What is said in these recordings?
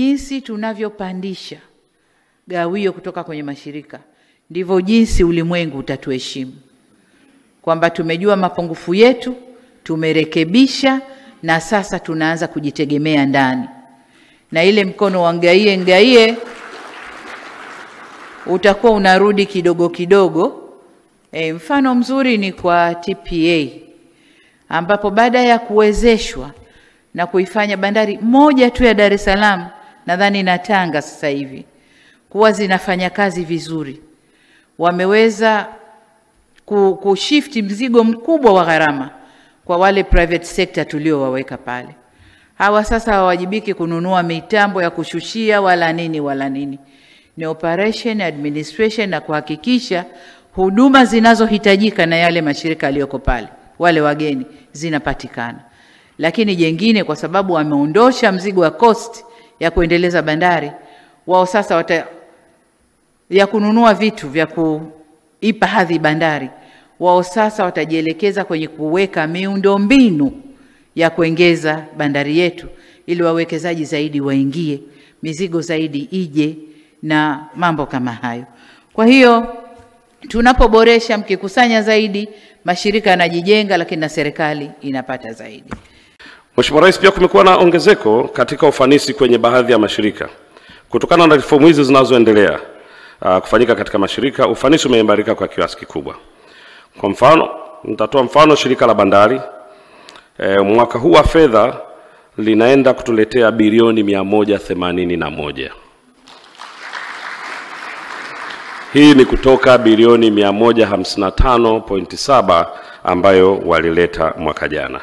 Jinsi tunavyopandisha gawio kutoka kwenye mashirika, ndivyo jinsi ulimwengu utatuheshimu. Kwamba tumejua mapungufu yetu, tumerekebisha, na sasa tunaanza kujitegemea ndani. Na ile mkono wa ngaie utakuwa unarudi kidogo kidogo. Mfano mzuri ni kwa TPA, ambapo baada ya kuwezeshwa na kuifanya bandari moja tu ya Dar es Salaam, nadhani na Tanga sasa hivi kuwa zinafanya kazi vizuri, wameweza kushift mzigo mkubwa wa gharama kwa wale private sector tuliowaweka pale. Hawa sasa hawajibiki kununua mitambo ya kushushia wala nini. Ni operation, administration, na kuhakikisha huduma zinazohitajika na yale mashirika yaliyoko pale, wale wageni, zinapatikana. Lakini jengine, kwa sababu wameondosha mzigo wa cost ya kuendeleza bandari, wao sasa ya kununua vitu vya kuipa hadhi bandari, wao sasa watajielekeza kwenye kuweka miundombinu ya kuongeza bandari yetu, ili wawekezaji zaidi waingie, mizigo zaidi ije, na mambo kama hayo. Kwa hiyo tunapoboresha, mkikusanya zaidi, mashirika yanajijenga, lakini na serikali inapata zaidi. Mheshimiwa Rais, pia kumekuwa na ongezeko katika ufanisi kwenye baadhi ya mashirika. Kutokana na reformu hizi zinazoendelea kufanyika katika mashirika, ufanisi umeimarika kwa kiasi kikubwa. Kwa mfano, nitatoa mfano shirika la bandari. Mwaka huu wa fedha linaenda kutuletea bilioni 181. Hii ni kutoka bilioni 155.7 ambayo walileta mwaka jana.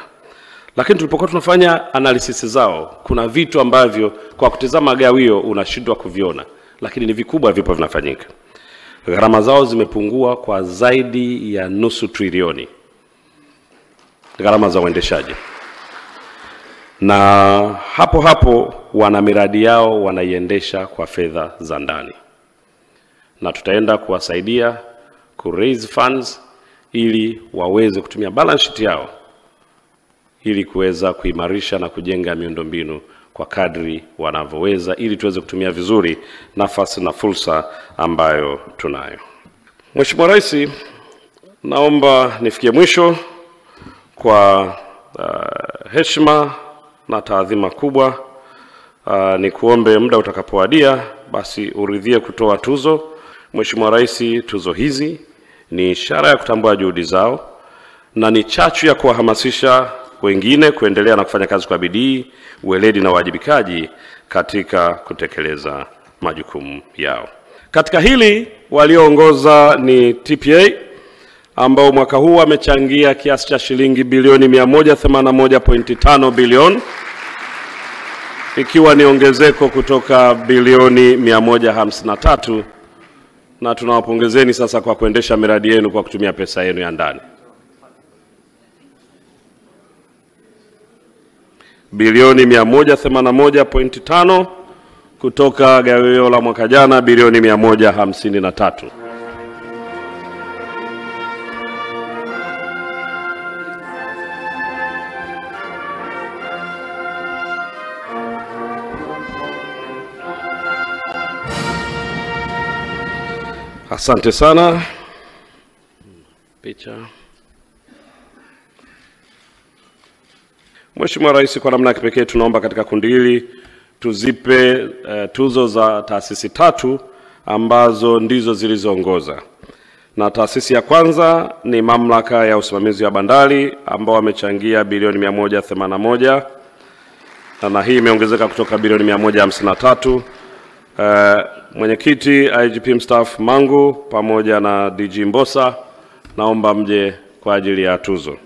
Lakini tulipokuwa tunafanya analysis zao, kuna vitu ambavyo kwa kutizama gawio unashindwa kuviona, lakini ni vikubwa vipo vinafanyika. Gharama zao zimepungua kwa zaidi ya nusu trilioni, gharama za uendeshaji. Na hapo wana miradi yao wanaiendesha kwa fedha za ndani. Na tutaenda kuwasaidia ku raise funds ili waweze kutumia balance sheet yao ili kuweza kuimarisha na kujenga miundombinu kwa kadri wanavyoweza, ili tuweze kutumia vizuri nafasi na fursa ambayo tunayo. Mheshimiwa Rais, naomba nifikie mwisho kwa heshima na taadhima kubwa. Ni kuombe muda utakapowadia basi uridhie kutoa tuzo. Mheshimiwa Rais, tuzo hizi ni ishara ya kutambua juhudi zao na ni chachu ya kuwahamasisha wengine kuendelea na kufanya kazi kwa bidii, weledi na wajibikaji katika kutekeleza majukumu yao. Katika hili walioongoza ni TPA, ambao mwaka huu wamechangia kiasi cha shilingi bilioni 181.5 bilioni, ikiwa ni ongezeko kutoka bilioni 153, na tunawapongezeni sasa kwa kuendesha miradi yenu kwa kutumia pesa yenu ya ndani. Bilioni 181.5 kutoka gawio la mwaka jana bilioni 153. Asante sana. Picha. Mheshimiwa Rais, kwa namna ya kipekee tunaomba katika kundi hili tuzipe tuzo za taasisi 3 ambazo ndizo zilizoongoza. Na taasisi ya kwanza ni Mamlaka ya Usimamizi wa Bandari, ambao wamechangia bilioni 181, na hii imeongezeka kutoka bilioni 153. Mwenyekiti IGP mstaafu Mangu pamoja na DG Mbosa, naomba mje kwa ajili ya tuzo.